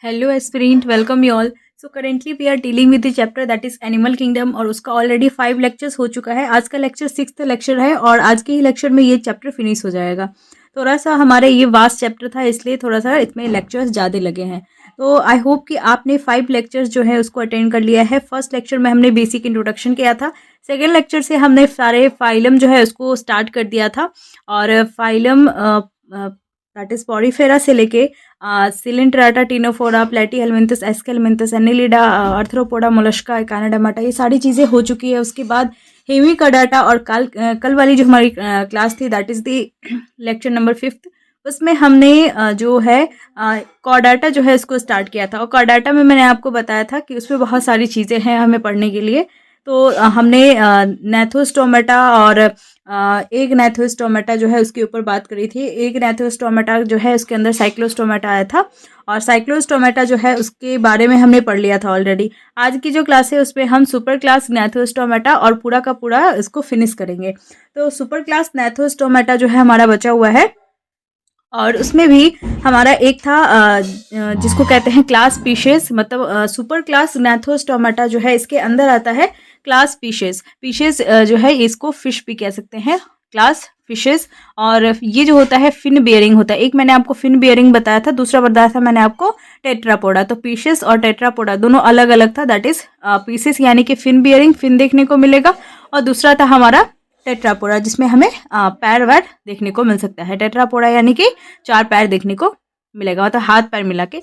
Hello aspirant, welcome you all. So currently we are dealing with the chapter that is animal kingdom और उसका already 5 lectures हो चुका है। आज का लेक्चर 6th लेक्चर है और आज के ही लेक्चर में ये चैप्टर फिनिश हो जाएगा। थोड़ा सा हमारे ये वास्ट चैप्टर था, इसलिए थोड़ा सा इसमें लेक्चर्स ज़्यादा लगे हैं। तो आई होप कि आपने 5 लेक्चर्स जो है उसको अटेंड कर लिया है। फर्स्ट लेक्चर में हमने बेसिक इंट्रोडक्शन किया था। सेकेंड लेक्चर से हमने सारे फाइलम जो है उसको स्टार्ट कर दिया था और फाइलम दैट इज पॉरीफेरा से लेके Coelenterata, Ctenophora, Platyhelminthes, Aschelminthes, Annelida, Arthropoda, Mollusca, Echinodermata, ये सारी चीज़ें हो चुकी है। उसके बाद हेमिकॉर्डाटा और कल वाली जो हमारी क्लास थी that is the lecture number 5th, उसमें हमने जो है कॉर्डाटा जो है इसको स्टार्ट किया था। और कॉर्डाटा में मैंने आपको बताया था कि उसमें बहुत सारी चीज़ें हैं हमें पढ़ने के लिए। तो हमने नेथोस्टोमेटा और एक नेथोस्टोमेटा जो है उसके ऊपर बात करी थी। एक नेथोस्टोमेटा जो है उसके अंदर साइक्लोस्टोमेटा आया था और साइक्लोस्टोमेटा जो है उसके बारे में हमने पढ़ लिया था ऑलरेडी। आज की जो क्लास है उसमें हम सुपर क्लास नेथोस्टोमेटा और पूरा का पूरा इसको फिनिश करेंगे। तो सुपर क्लास नेथोस्टोमेटा जो है हमारा बचा हुआ है और उसमें भी हमारा एक था जिसको कहते हैं क्लास स्पीशीज, मतलब सुपर क्लास नेथोस्टोमेटा जो है इसके अंदर आता है क्लास स्पीशीज जो है इसको फिश भी कह सकते हैं, क्लास फिशेस। और ये जो होता है फिन बियरिंग होता है। एक मैंने आपको फिन बियरिंग बताया था, दूसरा बताया था मैंने आपको टेट्रापोडा। तो पीसेस और टेट्रापोडा दोनों अलग अलग था। दैट इज पीसेस यानी कि फिन बियरिंग, फिन देखने को मिलेगा, और दूसरा था हमारा टेट्रापोडा जिसमें हमें पैर वैर देखने को मिल सकता है। टेट्रापोडा यानी कि 4 पैर देखने को मिलेगा, मतलब हाथ पैर मिला के।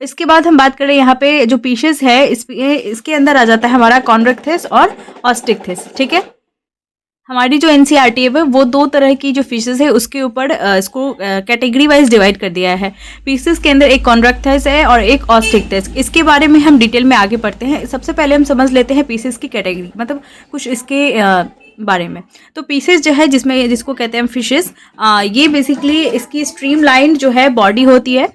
इसके बाद हम बात करें यहाँ पे जो पीसेस है इसके अंदर आ जाता है हमारा कॉन्ड्रक्थिस और ऑस्टिक्थिस। ठीक है, हमारी जो एनसीईआरटी है वो 2 तरह की जो फिशेस है उसके ऊपर इसको कैटेगरी वाइज डिवाइड कर दिया है। पीसेस के अंदर एक कॉन्ड्रक्थिस है और एक ऑस्टिक्थिस। इसके बारे में हम डिटेल में आगे पढ़ते हैं। सबसे पहले हम समझ लेते हैं पीसेस की कैटेगरी, मतलब कुछ इसके बारे में। तो पीसेस जो है जिसको कहते हैं हम फिशेस, ये बेसिकली इसकी स्ट्रीमलाइन जो है बॉडी होती है,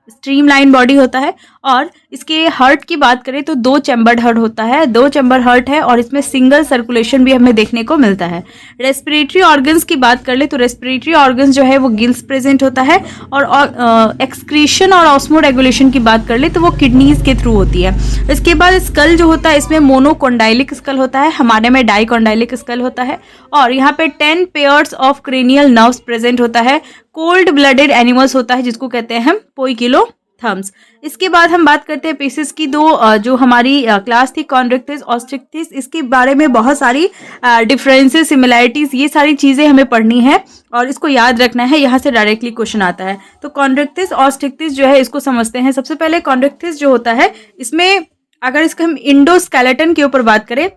स्ट्रीमलाइन बॉडी होता है। और इसके हार्ट की बात करें तो 2 चैम्बर्ड हार्ट होता है, 2 चैम्बर हार्ट है और इसमें सिंगल सर्कुलेशन भी हमें देखने को मिलता है। रेस्पिरेटरी ऑर्गन्स की बात कर ले तो रेस्पिरेटरी ऑर्गन्स जो है वो गिल्स प्रेजेंट होता है। और एक्सक्रीशन और ऑस्मोरेगुलेशन की बात कर ले तो वो किडनीज के थ्रू होती है। इसके बाद स्कल जो होता है इसमें मोनोकोंडाइलिक स्कल होता है, हमारे में डाइकोंडाइलिक स्कल होता है। और यहाँ पे 10 pairs of cranial nerves present होता है। कोल्ड ब्लडेड एनिमल्स होता है जिसको कहते हैं हम पोइकिलोथर्म्स। इसके बाद हम बात करते हैं पीसेस की। जो हमारी क्लास थी कॉन्ड्रक्थिस, ऑस्टिक्थिस, इसके बारे में बहुत सारी डिफरेंसेस, सिमिलैरिटीज, ये सारी चीज़ें हमें पढ़नी है और इसको याद रखना है। यहाँ से डायरेक्टली क्वेश्चन आता है। तो कॉन्ड्रक्थिस, ऑस्टिक्थिस जो है इसको समझते हैं। सबसे पहले कॉन्ड्रक्थिस जो होता है इसमें अगर इसका हम इंडोस्केलेटन के ऊपर बात करें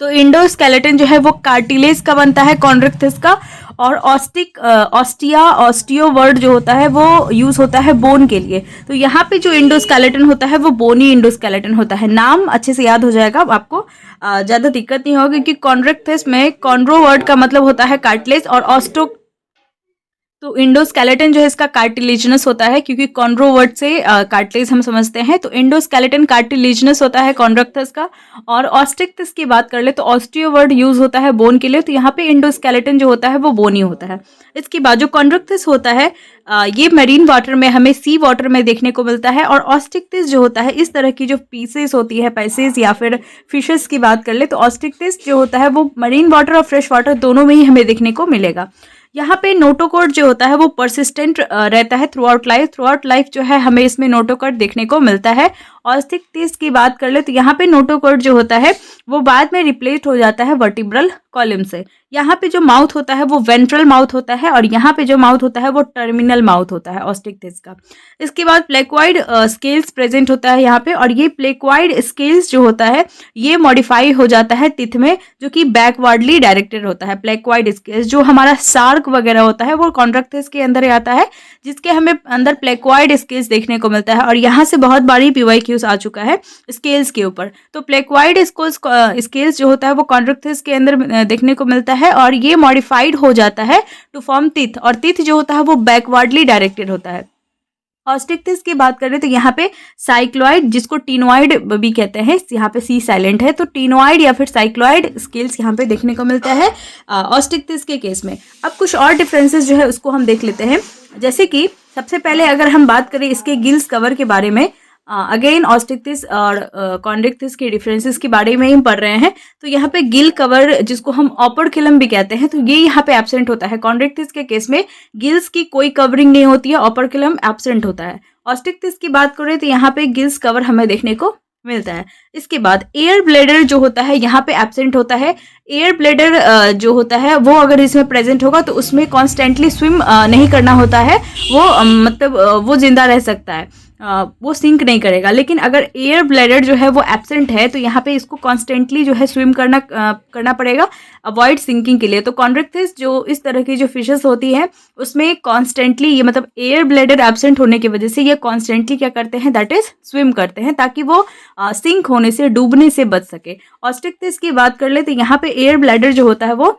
तो इंडोस्केलेटन जो है वो कार्टिलेज का बनता है, कॉन्ड्रक्थिस का। और ऑस्टियो वर्ड जो होता है वो यूज होता है बोन के लिए। तो यहाँ पे जो इंडोस्केलेटन होता है वो बोनी इंडोस्केलेटन होता है। नाम अच्छे से याद हो जाएगा, आपको ज़्यादा दिक्कत नहीं होगी, क्योंकि कॉन्ड्रक्थिस में कॉन्ड्रो वर्ड का मतलब होता है कार्टिलेज और तो इंडोस्केलेटन जो है इसका कार्टिलेजनस होता है, क्योंकि कॉन्ड्रो वर्ड से कार्टिलेज हम समझते हैं। तो इंडोस्केलेटन कार्टिलेजनस होता है कॉन्ड्रक्थिस का। और ऑस्टिक्थिस की बात कर ले तो ऑस्टियो वर्ड यूज होता है बोन के लिए, तो यहाँ पे इंडोस्केलेटन जो होता है वो बोनी होता है। इसके बाद जो कॉन्ड्रक्थिस होता है ये मरीन वाटर में, हमें सी वाटर में देखने को मिलता है। और ऑस्टिक्थिस जो होता है इस तरह की जो पीसेस होती है, पैसेस या फिर फिशेस की बात कर ले तो ऑस्टिक्थिस जो होता है वो मरीन वाटर और फ्रेश वाटर दोनों में ही हमें देखने को मिलेगा। यहाँ पे नोटोकॉर्ड जो होता है वो परसिस्टेंट रहता है थ्रू आउट लाइफ जो है हमें इसमें नोटोकॉर्ड देखने को मिलता है। ऑस्टिक्थिस की बात कर ले तो यहाँ पे नोटोकॉर्ड जो होता है वो बाद में रिप्लेस हो जाता है वर्टिब्रल कॉलम से। यहाँ पे जो माउथ होता है वो वेंट्रल माउथ होता है और यहाँ पे जो माउथ होता है वो टर्मिनल माउथ होता है ऑस्टिक्थिस का। इसके बाद प्लेक्वाइड स्केल्स प्रेजेंट होता है यहाँ पे, और ये प्लेक्वाइड स्केल्स जो होता है ये मॉडिफाई हो जाता है टिथ में, जो कि बैकवर्डली डायरेक्टेड होता है। प्लेक्वाइड स्केल्स जो हमारा सार्क वगैरह होता है वो कॉन्ड्रक्थिस के अंदर आता है, जिसके हमें अंदर प्लेक्वाइड स्केल्स देखने को मिलता है। और यहाँ से बहुत बारी पीवाईक्यूज आ चुका है स्केल्स के ऊपर। तो प्लेक्वाइड स्केल्स जो होता है वो कॉन्ड्रक्थिस के अंदर देखने को मिलता है और ये मॉडिफाइड हो जाता है टू फॉर्म टिथ, और टिथ जो होता है वो बैकवर्डली डायरेक्टेड होता है। ऑस्टिक्थिस की बात करें तो यहाँ पे साइक्लॉइड, जिसको टीनोइड भी कहते हैं, यहाँ पे सी साइलेंट है, तो टीनोइड या फिर साइक्लॉइड स्केल्स यहाँ पे देखने को मिलता है ऑस्टिक्थिस के केस में। अब कुछ और डिफरेंसेस जो है उसको हम देख लेते हैं। जैसे कि सबसे पहले अगर हम बात करें इसके गिल्स कवर के बारे में, अगेन ऑस्टिक्टिस और कॉन्ड्रिक्टिस के डिफरेंसेस के बारे में ही पढ़ रहे हैं। तो यहाँ पे गिल कवर जिसको हम ओपर्कुलम भी कहते हैं, तो ये यहाँ पे एब्सेंट होता है। कॉन्ड्रिक्टिस के केस में गिल्स की कोई कवरिंग नहीं होती है, ओपर्कुलम एब्सेंट होता है। ऑस्टिक्टिस की बात करें तो यहाँ पे गिल्स कवर हमें देखने को मिलता है। इसके बाद एयर ब्लैडर जो होता है यहाँ पे एब्सेंट होता है। एयर ब्लैडर जो होता है वो अगर इसमें प्रेजेंट होगा तो उसमें कॉन्स्टेंटली स्विम नहीं करना होता है, वो मतलब वो जिंदा रह सकता है, वो सिंक नहीं करेगा। लेकिन अगर एयर ब्लैडर जो है वो एब्सेंट है तो यहाँ पे इसको कॉन्स्टेंटली जो है स्विम करना पड़ेगा अवॉइड सिंकिंग के लिए। तो कॉन्ड्रिक्टिस जो इस तरह की जो फिशेस होती हैं उसमें कॉन्स्टेंटली ये मतलब एयर ब्लैडर एब्सेंट होने की वजह से ये कॉन्स्टेंटली क्या करते हैं, दैट इज स्विम करते हैं, ताकि वो सिंक होने से, डूबने से बच सके। ऑस्टिक्टिस की बात कर ले तो यहाँ पे एयर ब्लैडर जो होता है वो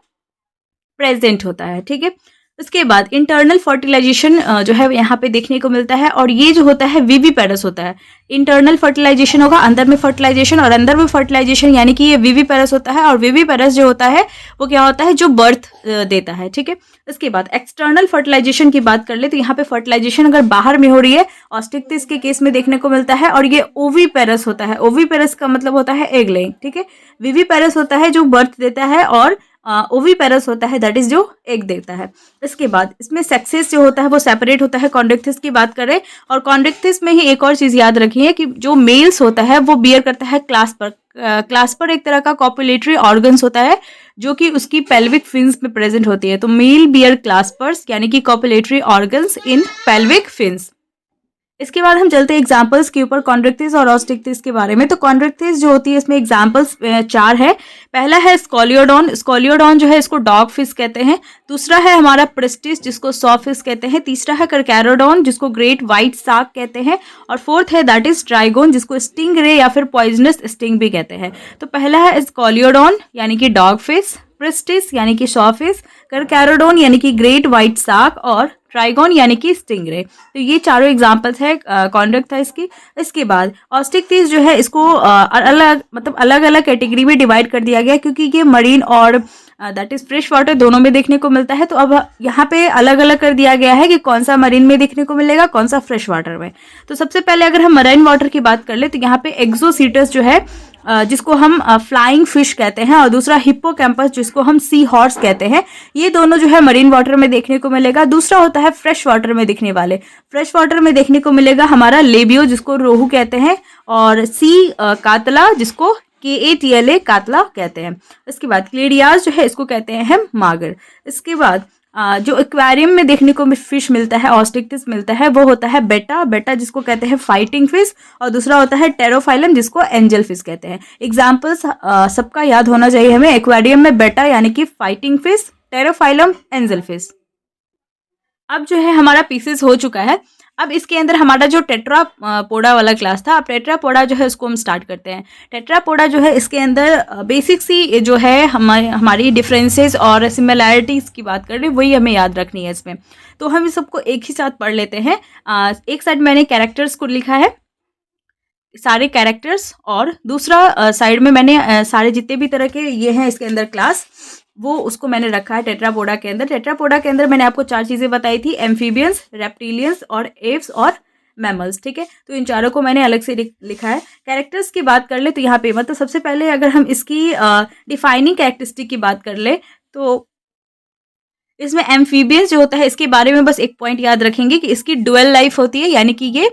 प्रेजेंट होता है, ठीक है। उसके बाद इंटरनल फर्टिलाइजेशन जो है यहाँ पे देखने को मिलता है, और ये जो होता है विविपेरस होता है। इंटरनल फर्टिलाइजेशन होगा, अंदर में फर्टिलाइजेशन, और अंदर में फर्टिलाइजेशन यानी कि ये विविपेरस होता है। और विविपेरस जो होता है वो क्या होता है, जो बर्थ देता है, ठीक है। उसके बाद एक्सटर्नल फर्टिलाइजेशन की बात कर ले तो यहाँ पे फर्टिलाइजेशन अगर बाहर में हो रही है ऑस्टिक्टिस के केस में देखने को मिलता है, और ये ओविपेरस होता है। ओविपेरस का मतलब होता है एग लेइंग, ठीक है। विविपेरस होता है जो बर्थ देता है, और ओविपेरस होता है दैट इज जो एग देता है। इसके बाद इसमें सेक्सेस जो होता है वो सेपरेट होता है। कॉन्ड्रिक्टिस की बात करें, और कॉन्ड्रिक्टिस में ही एक और चीज याद रखिए कि जो मेल्स होता है वो बियर करता है क्लास्पर। क्लास्पर एक तरह का कॉपुलेटरी ऑर्गन्स होता है जो कि उसकी पेल्विक फिन्स में प्रेजेंट होती है। तो मेल बियर क्लास्पर्स यानी कि copulatory organs in pelvic fins. इसके बाद हम चलते हैं एग्जाम्पल्स के ऊपर कॉन्ड्रिक्टिस और ऑस्टिक्टिस के बारे में। तो कॉन्ड्रिक्टिस जो होती है इसमें एग्जाम्पल्स 4 है। पहला है स्कोलियोडॉन। स्कोलियोडॉन जो है इसको डॉग फिश कहते हैं। दूसरा है हमारा प्रिस्टिस जिसको सॉ फिश कहते हैं। तीसरा है करकैरोडॉन जिसको ग्रेट व्हाइट शार्क कहते हैं। और फोर्थ है दैट इज ट्राइगोन जिसको स्टिंग रे या फिर पॉइजनस स्टिंग भी कहते हैं। तो पहला है स्कोलियोडॉन यानी कि डॉग फिश, प्रिस्टिस यानी कि सॉ फिश, करकैरोडॉन यानी कि ग्रेट व्हाइट शार्क, और ट्राइगोन यानी कि स्टिंगरे। तो ये चारों एग्जांपल्स है कॉन्ड्रिक्टिस की। इसके बाद ऑस्टिक्टिस जो है इसको अलग मतलब अलग अलग कैटेगरी में डिवाइड कर दिया गया क्योंकि ये मरीन और दैट इज फ्रेश वाटर दोनों में देखने को मिलता है। तो अब यहाँ पे अलग अलग कर दिया गया है कि कौन सा मरीन में देखने को मिलेगा, कौन सा फ्रेश वाटर में। तो सबसे पहले अगर हम मरीन वाटर की बात कर ले तो यहाँ पे एक्सोसीटस जो है जिसको हम फ्लाइंग फिश कहते हैं, और दूसरा हिप्पोकैम्पस जिसको हम सी हॉर्स कहते हैं, ये दोनों जो है मरीन वाटर में देखने को मिलेगा। दूसरा होता है फ्रेश वाटर में दिखने वाले। फ्रेश वाटर में देखने को मिलेगा हमारा लेबियो जिसको रोहू कहते हैं, और सी कातला जिसको KATLA कातला कहते हैं। इसके बाद क्लेडियाज जो है इसको कहते हैं हम मागर। इसके बाद जो एक्वेरियम में देखने को फिश मिलता है, ऑस्टिक्टिस मिलता है, वो होता है बेटा। बेटा जिसको कहते हैं फाइटिंग फिश, और दूसरा होता है टेरोफाइलम जिसको एंजल फिश कहते हैं। एग्जाम्पल्स सबका याद होना चाहिए हमें। एक्वेरियम में बेटा यानी कि fighting fish, Pterophyllum angel fish. अब जो है हमारा पीसेस हो चुका है। अब इसके अंदर हमारा जो टेट्रापोडा वाला क्लास था, अब टेट्रापोडा जो है उसको हम स्टार्ट करते हैं। टेट्रापोडा जो है इसके अंदर बेसिक सी जो है हमारी डिफरेंसेस और सिमिलैरिटीज़ की बात कर रहे हैं, वही हमें याद रखनी है इसमें। तो हम इस सबको एक ही साथ पढ़ लेते हैं। एक साइड मैंने कैरेक्टर्स को लिखा है, सारे कैरेक्टर्स, और दूसरा साइड में मैंने सारे जितने भी तरह के ये हैं इसके अंदर क्लास, वो उसको मैंने रखा है टेट्रापोडा के अंदर। टेट्रापोडा के अंदर मैंने आपको 4 चीज़ें बताई थी, एम्फीबियंस, रेप्टिलियंस और एव्स और मैमल्स, ठीक है। तो इन चारों को मैंने अलग से लिखा है। कैरेक्टर्स की बात कर ले तो यहाँ पे मतलब सबसे पहले अगर हम इसकी डिफाइनिंग कैरेक्टरिस्टिक की बात कर ले तो इसमें एम्फीबियंस जो होता है इसके बारे में बस एक पॉइंट याद रखेंगे कि इसकी डुअल लाइफ होती है, यानी कि ये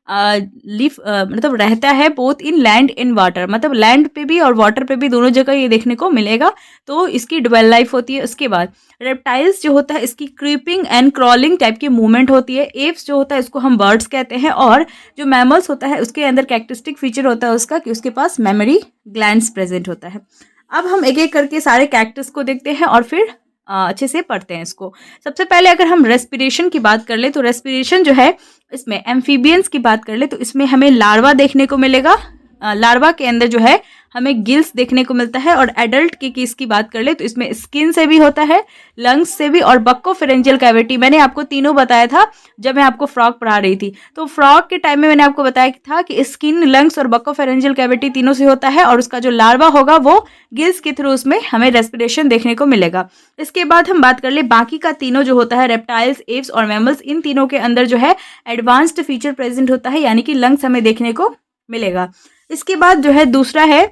मतलब रहता है both in land in water, मतलब लैंड पे भी और वाटर पे भी दोनों जगह ये देखने को मिलेगा। तो इसकी डुअल लाइफ होती है। उसके बाद रेप्टाइल्स जो होता है इसकी क्रीपिंग एंड क्रॉलिंग टाइप की मूवमेंट होती है। एव्स जो होता है इसको हम बर्ड्स कहते हैं, और जो मैमल्स होता है उसके अंदर कैरेक्टरिस्टिक फीचर होता है उसका कि उसके पास मेमोरी ग्लैंड्स प्रेजेंट होता है। अब हम एक एक करके सारे कैरेक्टर्स को देखते हैं और फिर अच्छे से पढ़ते हैं इसको। सबसे पहले अगर हम रेस्पिरेशन की बात कर ले तो रेस्पिरेशन जो है इसमें एम्फीबियंस की बात कर ले तो इसमें हमें लार्वा देखने को मिलेगा। लार्वा के अंदर जो है हमें गिल्स देखने को मिलता है। और एडल्ट के केस की बात कर ले तो इसमें स्किन से भी होता है, लंग्स से भी और बक्कोफेरेंजियल कैविटी। मैंने आपको तीनों बताया था जब मैं आपको फ्रॉग पढ़ा रही थी। तो फ्रॉग के टाइम में मैंने आपको बताया था कि स्किन, लंग्स और बक्कोफेरेंजियल कैविटी तीनों से होता है, और उसका जो लार्वा होगा वो गिल्स के थ्रू उसमें हमें रेस्पिरेशन देखने को मिलेगा। इसके बाद हम बात कर ले बाकी का तीनों जो होता है, रेप्टाइल्स, एव्स और मैमल्स, इन तीनों के अंदर जो है एडवांस्ड फीचर प्रेजेंट होता है, यानी कि लंग्स हमें देखने को मिलेगा। इसके बाद जो है दूसरा है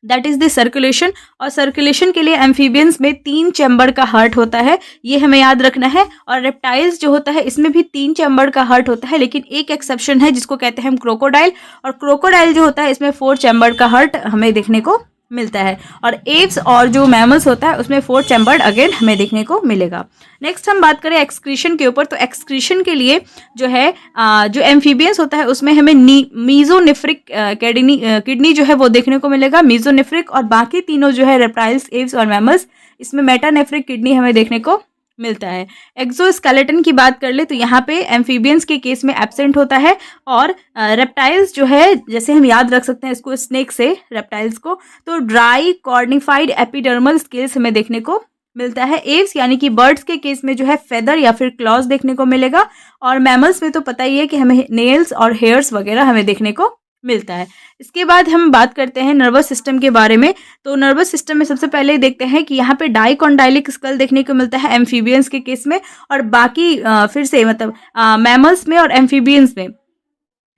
दैट इज द सर्कुलेशन। और सर्कुलेशन के लिए एम्फीबियंस में 3 चैम्बर का हार्ट होता है, ये हमें याद रखना है। और रेप्टाइल्स जो होता है इसमें भी 3 चैम्बर का हार्ट होता है, लेकिन एक एक्सेप्शन है जिसको कहते हैं हम क्रोकोडाइल। और क्रोकोडाइल जो होता है इसमें 4 चैम्बर का हार्ट हमें देखने को मिलता है। और एव्स और जो मैमल्स होता है उसमें 4 चैम्बर्ड अगेन हमें देखने को मिलेगा। नेक्स्ट हम बात करें एक्सक्रीशन के ऊपर, तो एक्सक्रीशन के लिए जो है जो एम्फीबियंस होता है उसमें हमें मीजोनिफ्रिक किडनी जो है वो देखने को मिलेगा, मीजोनिफ्रिक। और बाकी तीनों जो है रेप्टाइल्स, एव्स और मैमल्स, इसमें मेटानेफ्रिक किडनी हमें देखने को मिलता है। एक्सोस्केलेटन की बात कर ले तो यहाँ पे एम्फीबियंस के केस में एब्सेंट होता है। और रेप्टाइल्स जो है, जैसे हम याद रख सकते हैं इसको स्नेक से, रेप्टाइल्स को, तो ड्राई कॉर्निफाइड एपिडर्मल स्केल्स हमें देखने को मिलता है। एव्स यानी कि बर्ड्स के केस में जो है फेदर या फिर क्लॉज देखने को मिलेगा। और मैमल्स में तो पता ही है कि हमें नेल्स और हेयर्स वगैरह हमें देखने को मिलता है। इसके बाद हम बात करते हैं नर्वस सिस्टम के बारे में। तो नर्वस सिस्टम में सबसे पहले देखते हैं कि यहाँ पे डाइकोंडाइलिक स्कल देखने को मिलता है एम्फीबियंस के केस में, और बाकी फिर से मतलब मैमल्स में और एम्फीबियंस में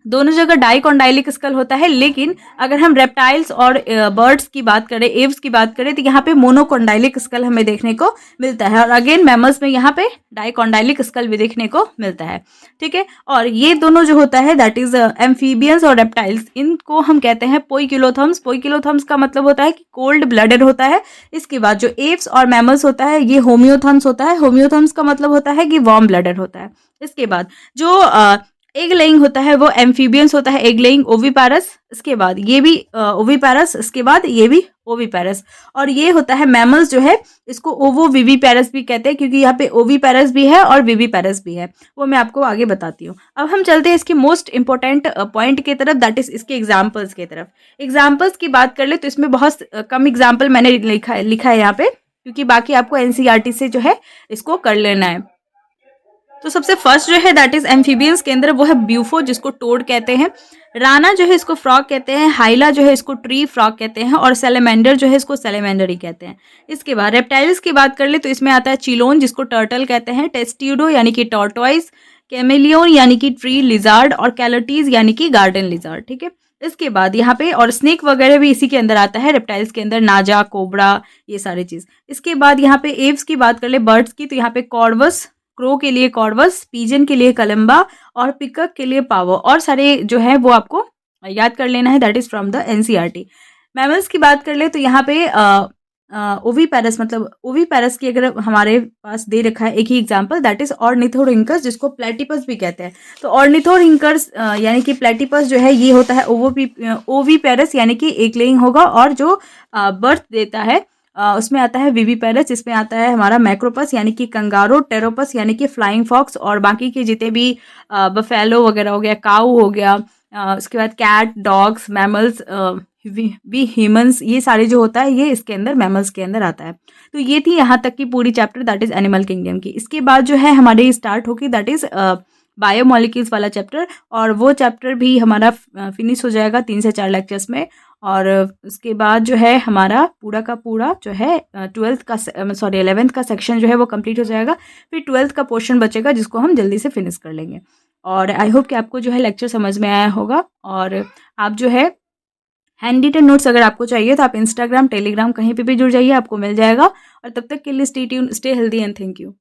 दोनों जगह डाइकोंडाइलिक स्कल होता है। लेकिन अगर हम रेप्टाइल्स और बर्ड्स की बात करें, एव्स की बात करें, तो यहाँ पे मोनोकोंडाइलिक स्कल हमें देखने को मिलता है। और अगेन मैमल्स में यहाँ पे डाइकोंडाइलिक स्कल भी देखने को मिलता है। ठीक है, और ये दोनों जो होता है दैट इज एम्फीबियंस और रेप्टाइल्स, इनको हम कहते हैं पोइकिलोथर्म्स। पोइकिलोथर्म्स का मतलब होता है कि कोल्ड ब्लडेड होता है। इसके बाद जो एव्स और मैमल्स होता है ये होम्योथर्म्स होता है। होम्योथर्म्स का मतलब होता है कि वार्म ब्लडेड होता है। इसके बाद जो एग लेइंग होता है वो एम्फीबियंस होता है, एग लेइंग ओविपैरस। इसके बाद ये भी ओविपैरस, इसके बाद ये भी ओविपैरस। और ये होता है मैमल्स जो है इसको ओवोविविपैरस भी कहते हैं, क्योंकि यहाँ पे ओविपैरस भी है और विविपैरस भी है, वो मैं आपको आगे बताती हूँ। अब हम चलते हैं इसके मोस्ट इंपॉर्टेंट पॉइंट की तरफ, दैट इज इसके एग्जाम्पल्स की तरफ। एग्जाम्पल्स की बात कर ले तो इसमें बहुत कम एग्जाम्पल मैंने लिखा है यहाँ पे, क्योंकि बाकी आपको एनसीईआरटी से जो है इसको कर लेना है। तो सबसे फर्स्ट जो है दैट इज एम्फीबियंस के अंदर वो है ब्यूफो, जिसको टोड कहते हैं। राना जो है इसको फ्रॉग कहते हैं। हाइला जो है इसको ट्री फ्रॉग कहते हैं। और सेलेमेंडर जो है इसको सेलेमेंडर ही कहते हैं। इसके बाद रेप्टाइल्स की बात कर ले तो इसमें आता है चिलोन, जिसको टर्टल कहते हैं। टेस्ट्यूडो यानी कि टॉर्टॉइस, कैमेलियन यानी कि ट्री लिजार्ड, और कैलोटीज यानी कि गार्डन लिजार्ड। ठीक है, इसके बाद यहाँ पे और स्नेक वगैरह भी इसी के अंदर आता है, रेप्टाइल्स के अंदर नाजा, कोबरा, ये सारी चीज। इसके बाद यहाँ पे एव्स की बात कर ले बर्ड्स की, तो यहाँ पे कॉर्वस, क्रो के लिए कॉर्वस, पीजन के लिए कलम्बा, और पिकक के लिए पावो। और सारे जो है वो आपको याद कर लेना है, that is from the NCERT. Mammals की बात कर ले तो यहाँ पे ओविपैरस, मतलब ओविपैरस की अगर हमारे पास दे रखा है एक ही एग्जांपल, दैट इज ऑर्निथोरिंकस, जिसको प्लेटिपस भी कहते हैं। तो ऑर्निथोरिंकस यानी कि प्लेटिपस जो है ये होता है ओविपैरस, यानी कि एक लेइंग होगा। और जो बर्थ देता है उसमें आता है विविपैरस, जिसमें आता है हमारा मैक्रोपस यानी कि कंगारो, टेरोपस यानी कि फ्लाइंग फॉक्स, और बाकी के जितने भी बफेलो वगैरह हो गया, काऊ हो गया, उसके बाद कैट, डॉग्स, मैमल्स, भी ह्यूमंस, ये सारे जो होता है ये इसके अंदर मैमल्स के अंदर आता है। तो ये थी यहाँ तक की पूरी chapter that is animal kingdom की। इसके बाद जो है हमारी स्टार्ट होगी दैट इज बायोमोलिक्यूल्स वाला चैप्टर, और वो चैप्टर भी हमारा फिनिश हो जाएगा 3 से 4 लेक्चर्स में। और उसके बाद जो है हमारा पूरा का पूरा जो है 11th का सेक्शन जो है वो कंप्लीट हो जाएगा। फिर 12th का पोर्शन बचेगा जिसको हम जल्दी से फिनिश कर लेंगे। और आई होप कि आपको जो है लेक्चर समझ में आया होगा। और आप जो है हैंड रिटन नोट्स अगर आपको चाहिए तो आप इंस्टाग्राम, टेलीग्राम कहीं पे भी जुड़ जाइए, आपको मिल जाएगा। और तब तक के लिए stay tune, stay healthy and thank you.